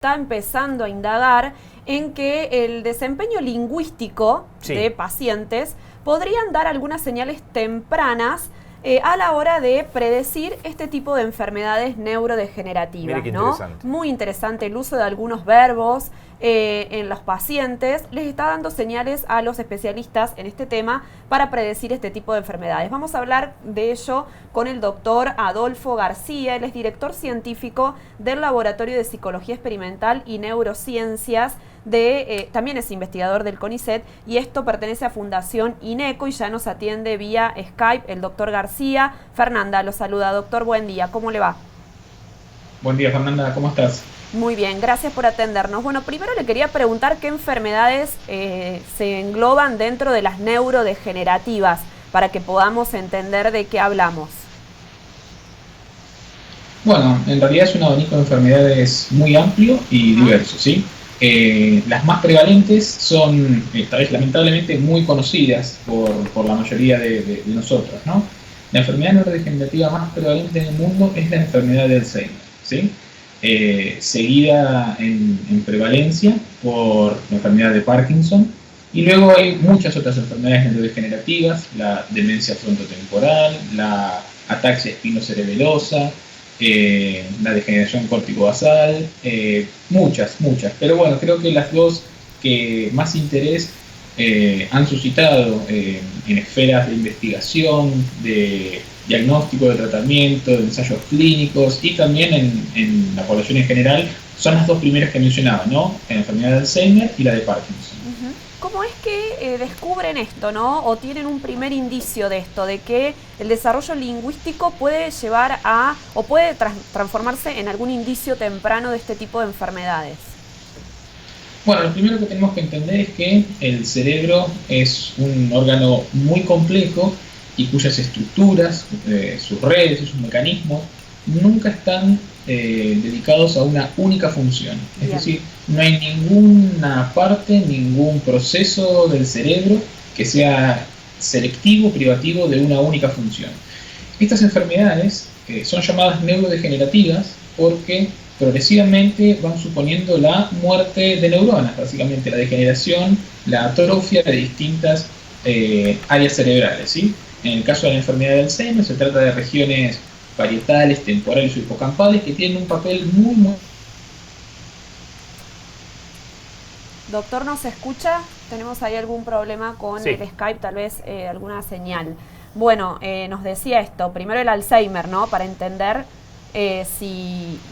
está empezando a indagar en que el desempeño lingüístico de pacientes podrían dar algunas señales tempranas a la hora de predecir este tipo de enfermedades neurodegenerativas, ¿no? Muy interesante el uso de algunos verbos en los pacientes. Les está dando señales a los especialistas en este tema para predecir este tipo de enfermedades. Vamos a hablar de ello con el doctor Adolfo García. Él es director científico del Laboratorio de Psicología Experimental y Neurociencias también es investigador del CONICET, y esto pertenece a Fundación INECO, y ya nos atiende vía Skype el doctor García. Fernanda lo saluda. Doctor, buen día, ¿cómo le va? Buen día, Fernanda, ¿cómo estás? Muy bien, gracias por atendernos. Bueno, primero le quería preguntar qué enfermedades se engloban dentro de las neurodegenerativas, para que podamos entender de qué hablamos. Bueno, en realidad es un abanico de enfermedades muy amplio y diverso, ¿sí? Las más prevalentes son, tal vez lamentablemente, muy conocidas por la mayoría de nosotros, ¿no? La enfermedad neurodegenerativa más prevalente en el mundo es la enfermedad de Alzheimer, ¿sí? Seguida en prevalencia por la enfermedad de Parkinson, y luego hay muchas otras enfermedades neurodegenerativas: la demencia frontotemporal, la ataxia espinocerebelosa, la degeneración corticobasal, muchas, pero bueno, creo que las dos que más interés han suscitado en esferas de investigación, de diagnóstico, de tratamiento, de ensayos clínicos y también en la población en general, son las dos primeras que mencionaba, ¿no? La enfermedad de Alzheimer y la de Parkinson. ¿Cómo es que descubren esto, ¿no? O tienen un primer indicio de esto, de que el desarrollo lingüístico puede llevar a, o puede transformarse en algún indicio temprano de este tipo de enfermedades? Bueno, lo primero que tenemos que entender es que el cerebro es un órgano muy complejo y cuyas estructuras, sus redes y sus mecanismos nunca están dedicados a una única función. Es decir, no hay ninguna parte, ningún proceso del cerebro que sea selectivo, privativo de una única función. Estas enfermedades son llamadas neurodegenerativas porque progresivamente van suponiendo la muerte de neuronas, básicamente la degeneración, la atrofia de distintas áreas cerebrales, ¿sí? En el caso de la enfermedad de Alzheimer se trata de regiones parietales, temporales o hipocampales que tienen un papel muy... Doctor, ¿nos escucha? Tenemos ahí algún problema con el Skype, tal vez alguna señal. Bueno, nos decía esto, primero el Alzheimer, ¿no? Para entender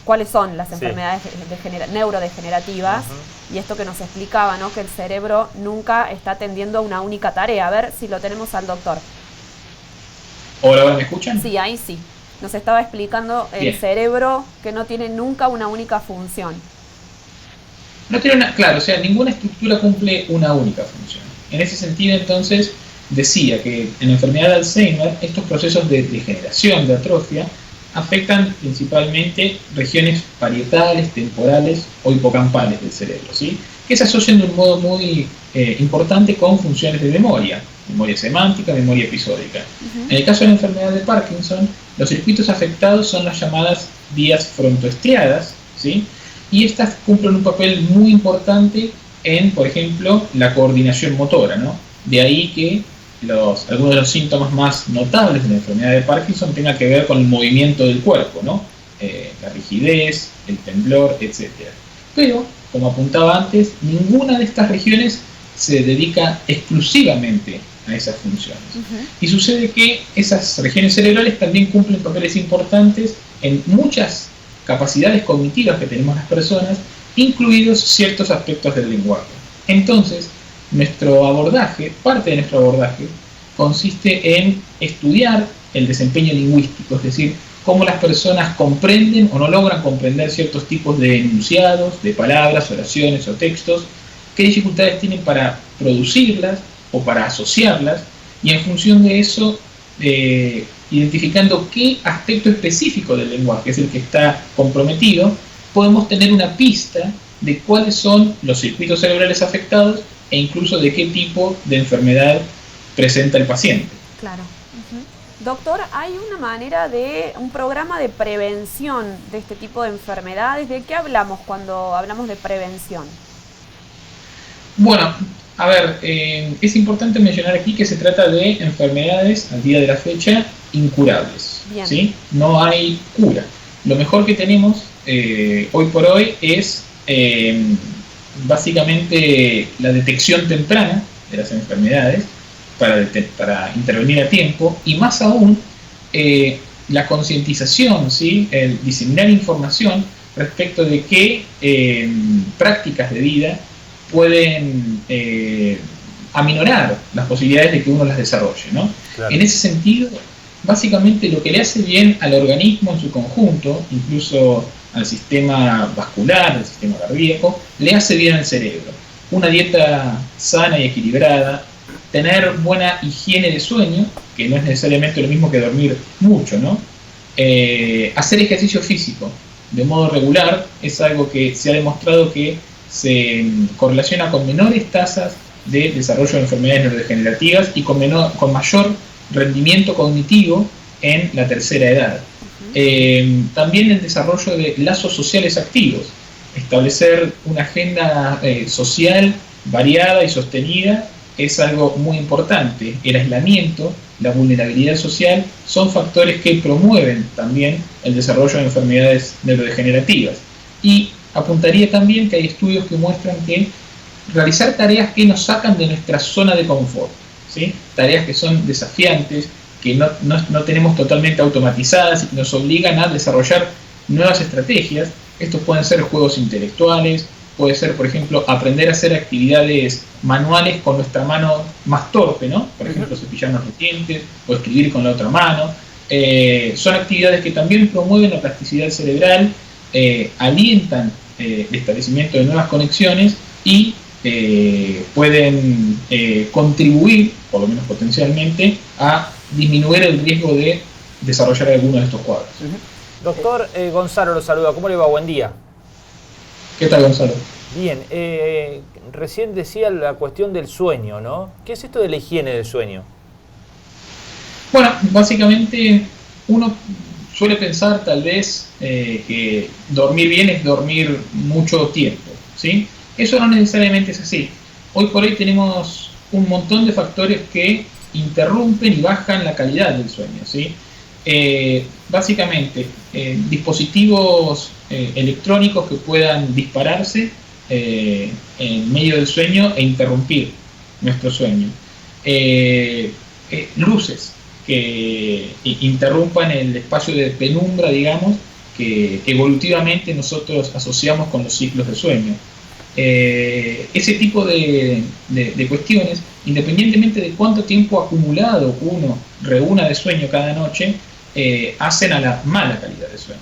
cuáles son las enfermedades neurodegenerativas, y esto que nos explicaba, ¿no? Que el cerebro nunca está atendiendo a una única tarea. A ver si lo tenemos al doctor. Hola, ¿me escuchan? Sí, ahí sí. Nos estaba explicando el cerebro que no tiene nunca una única función. No tiene claro, o sea, ninguna estructura cumple una única función. En ese sentido, entonces, decía que en la enfermedad de Alzheimer estos procesos de degeneración, de atrofia, afectan principalmente regiones parietales, temporales o hipocampales del cerebro, ¿sí? Que se asocian de un modo muy importante con funciones de memoria semántica, memoria episódica. En el caso de la enfermedad de Parkinson, los circuitos afectados son las llamadas vías frontoestriadas, ¿sí? Y estas cumplen un papel muy importante en, por ejemplo, la coordinación motora, ¿no? De ahí que algunos de los síntomas más notables de la enfermedad de Parkinson tengan que ver con el movimiento del cuerpo, ¿no? La rigidez, el temblor, etc. Pero, como apuntaba antes, ninguna de estas regiones se dedica exclusivamente a esas funciones. Y sucede que esas regiones cerebrales también cumplen papeles importantes en muchas capacidades cognitivas que tenemos las personas, incluidos ciertos aspectos del lenguaje. Entonces, parte de nuestro abordaje consiste en estudiar el desempeño lingüístico, es decir, cómo las personas comprenden o no logran comprender ciertos tipos de enunciados, de palabras, oraciones o textos, qué dificultades tienen para producirlas o para asociarlas, y en función de eso, identificando qué aspecto específico del lenguaje es el que está comprometido, podemos tener una pista de cuáles son los circuitos cerebrales afectados e incluso de qué tipo de enfermedad presenta el paciente. Claro. Doctor, ¿hay una manera un programa de prevención de este tipo de enfermedades? ¿De qué hablamos cuando hablamos de prevención? Bueno, a ver, es importante mencionar aquí que se trata de enfermedades, al día de la fecha, incurables. ¿Sí? No hay cura. Lo mejor que tenemos hoy por hoy es básicamente la detección temprana de las enfermedades para intervenir a tiempo, y más aún la concientización, ¿sí? El diseminar información respecto de qué prácticas de vida pueden aminorar las posibilidades de que uno las desarrolle, ¿no? Claro. En ese sentido, básicamente lo que le hace bien al organismo en su conjunto, incluso al sistema vascular, al sistema cardíaco, le hace bien al cerebro. Una dieta sana y equilibrada, tener buena higiene de sueño, que no es necesariamente lo mismo que dormir mucho, ¿no? Hacer ejercicio físico de modo regular es algo que se ha demostrado que se correlaciona con menores tasas de desarrollo de enfermedades neurodegenerativas y con mayor rendimiento cognitivo en la tercera edad. También el desarrollo de lazos sociales activos, establecer una agenda social variada y sostenida es algo muy importante. El aislamiento, la vulnerabilidad social son factores que promueven también el desarrollo de enfermedades neurodegenerativas. Y apuntaría también que hay estudios que muestran que realizar tareas que nos sacan de nuestra zona de confort, ¿sí? Tareas que son desafiantes, que no tenemos totalmente automatizadas y que nos obligan a desarrollar nuevas estrategias. Estos pueden ser juegos intelectuales, puede ser, por ejemplo, aprender a hacer actividades manuales con nuestra mano más torpe, ¿no? Por ejemplo, cepillarnos los dientes o escribir con la otra mano. Son actividades que también promueven la plasticidad cerebral, alientan el establecimiento de nuevas conexiones y pueden contribuir, por lo menos potencialmente, a disminuir el riesgo de desarrollar alguno de estos cuadros. Doctor Gonzalo lo saluda, ¿cómo le va? Buen día. ¿Qué tal, Gonzalo? Bien, recién decía la cuestión del sueño, ¿no? ¿Qué es esto de la higiene del sueño? Bueno, básicamente uno suele pensar tal vez que dormir bien es dormir mucho tiempo, ¿sí? Eso no necesariamente es así. Hoy por hoy tenemos un montón de factores que interrumpen y bajan la calidad del sueño, ¿sí? Básicamente, dispositivos electrónicos que puedan dispararse en medio del sueño e interrumpir nuestro sueño. Luces que interrumpan el espacio de penumbra, digamos, que evolutivamente nosotros asociamos con los ciclos de sueño. Ese tipo de cuestiones, independientemente de cuánto tiempo acumulado uno reúna de sueño cada noche, hacen a la mala calidad de sueño.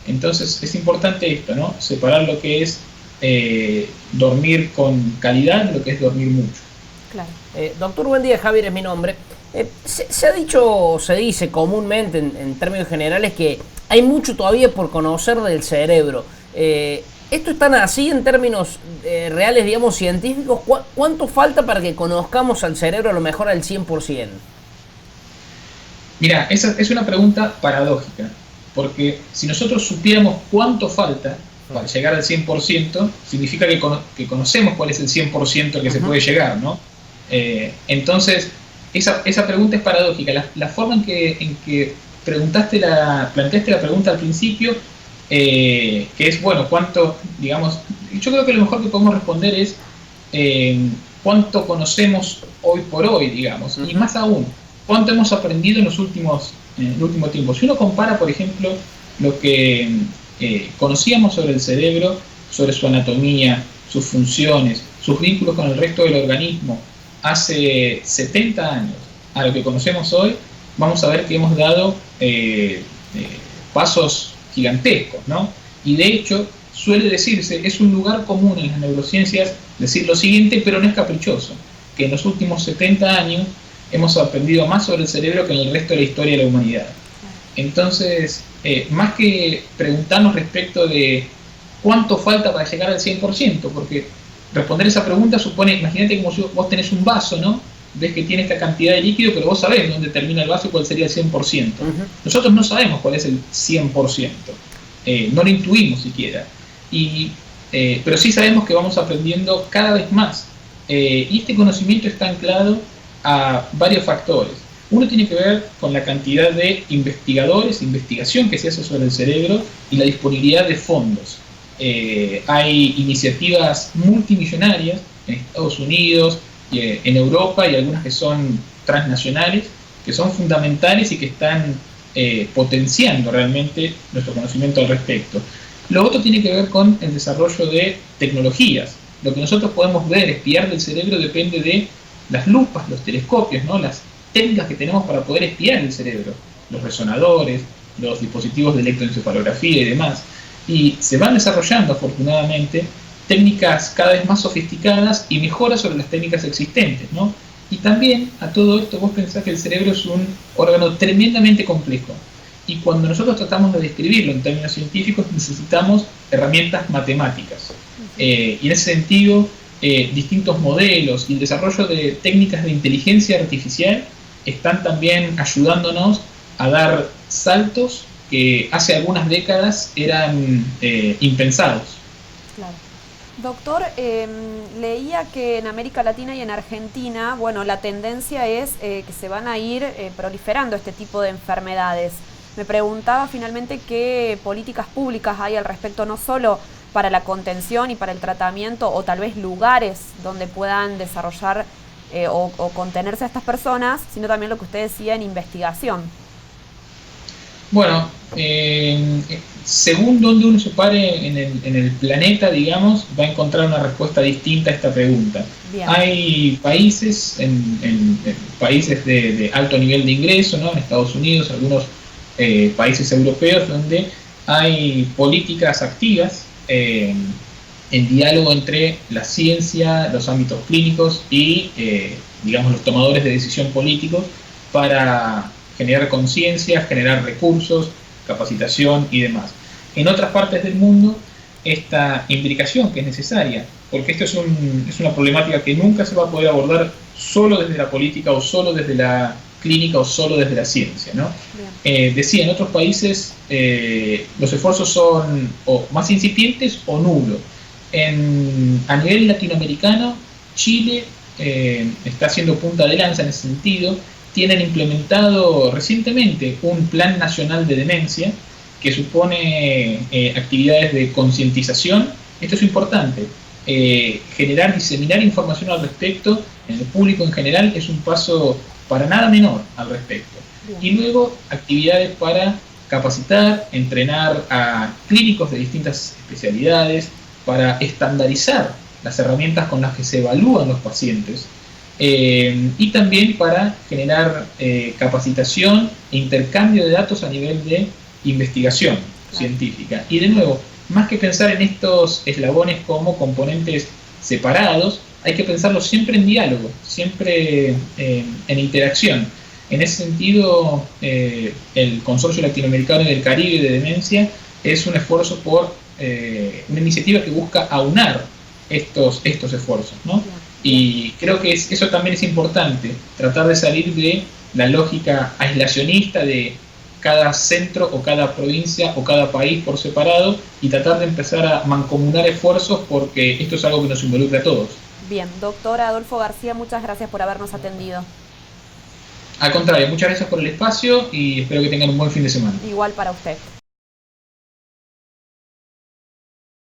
Entonces es importante esto, ¿no? Separar lo que es dormir con calidad de lo que es dormir mucho. Claro. Doctor, buen día, Javier es mi nombre. Se ha dicho, se dice comúnmente en términos generales que hay mucho todavía por conocer del cerebro. ¿Esto es tan así en términos reales, digamos, científicos? ¿Cuánto falta para que conozcamos al cerebro a lo mejor al 100%? Mira, esa es una pregunta paradójica, porque si nosotros supiéramos cuánto falta para llegar al 100%, significa que conocemos cuál es el 100% al que se puede llegar, ¿no? Entonces, esa pregunta es paradójica. La forma en que planteaste la pregunta al principio, que es, bueno, cuánto, digamos, yo creo que lo mejor que podemos responder es cuánto conocemos hoy por hoy, digamos, y más aún, cuánto hemos aprendido en el último tiempo. Si uno compara, por ejemplo, lo que conocíamos sobre el cerebro, sobre su anatomía, sus funciones, sus vínculos con el resto del organismo, hace 70 años a lo que conocemos hoy, vamos a ver que hemos dado pasos gigantescos, ¿no? Y de hecho, suele decirse, es un lugar común en las neurociencias decir lo siguiente, pero no es caprichoso, que en los últimos 70 años hemos aprendido más sobre el cerebro que en el resto de la historia de la humanidad. Entonces, más que preguntarnos respecto de cuánto falta para llegar al 100%, porque responder esa pregunta supone, imagínate como si vos tenés un vaso, ¿no? ves que tiene esta cantidad de líquido, pero vos sabés dónde termina el vaso y cuál sería el 100%. Nosotros no sabemos cuál es el 100%, no lo intuimos siquiera, pero sí sabemos que vamos aprendiendo cada vez más. Y este conocimiento está anclado a varios factores. Uno tiene que ver con la cantidad de investigadores, investigación que se hace sobre el cerebro y la disponibilidad de fondos. Hay iniciativas multimillonarias en Estados Unidos, en Europa, y algunas que son transnacionales, que son fundamentales y que están potenciando realmente nuestro conocimiento al respecto. Lo otro tiene que ver con el desarrollo de tecnologías. Lo que nosotros podemos ver, espiar del cerebro, depende de las lupas, los telescopios, ¿no? Las técnicas que tenemos para poder espiar el cerebro, los resonadores, los dispositivos de electroencefalografía y demás. Y se van desarrollando, afortunadamente, técnicas cada vez más sofisticadas y mejoras sobre las técnicas existentes, ¿no? Y también a todo esto vos pensás que el cerebro es un órgano tremendamente complejo. Y cuando nosotros tratamos de describirlo en términos científicos, necesitamos herramientas matemáticas. Y en ese sentido, distintos modelos y el desarrollo de técnicas de inteligencia artificial están también ayudándonos a dar saltos que hace algunas décadas eran impensados. Claro. Doctor, leía que en América Latina y en Argentina, bueno, la tendencia es que se van a ir proliferando este tipo de enfermedades. Me preguntaba finalmente qué políticas públicas hay al respecto, no solo para la contención y para el tratamiento, o tal vez lugares donde puedan desarrollar o contenerse a estas personas, sino también lo que usted decía en investigación. Bueno, según donde uno se pare en el planeta, digamos, va a encontrar una respuesta distinta a esta pregunta. Bien. Hay países, países de alto nivel de ingreso, ¿no? En Estados Unidos, algunos países europeos, donde hay políticas activas en diálogo entre la ciencia, los ámbitos clínicos y, digamos, los tomadores de decisión políticos para generar conciencia, generar recursos, capacitación y demás. En otras partes del mundo, esta imbricación que es necesaria, porque esto es una problemática que nunca se va a poder abordar solo desde la política o solo desde la clínica o solo desde la ciencia, ¿no? Decía, en otros países los esfuerzos son o más incipientes o nulos. A nivel latinoamericano, Chile está haciendo punta de lanza en ese sentido. Tienen implementado recientemente un plan nacional de demencia que supone actividades de concientización. Esto es importante. Generar, diseminar información al respecto en el público en general es un paso para nada menor al respecto. Bien. Y luego actividades para capacitar, entrenar a clínicos de distintas especialidades, para estandarizar las herramientas con las que se evalúan los pacientes, y también para generar capacitación e intercambio de datos a nivel de investigación científica. Y de nuevo, más que pensar en estos eslabones como componentes separados, hay que pensarlo siempre en diálogo, siempre en interacción. En ese sentido, el Consorcio Latinoamericano del Caribe de Demencia es un esfuerzo por una iniciativa que busca aunar estos esfuerzos, ¿no? Y creo que eso también es importante, tratar de salir de la lógica aislacionista de cada centro o cada provincia o cada país por separado y tratar de empezar a mancomunar esfuerzos, porque esto es algo que nos involucra a todos. Bien, doctor Adolfo García, muchas gracias por habernos atendido. Al contrario, muchas gracias por el espacio y espero que tengan un buen fin de semana. Igual para usted.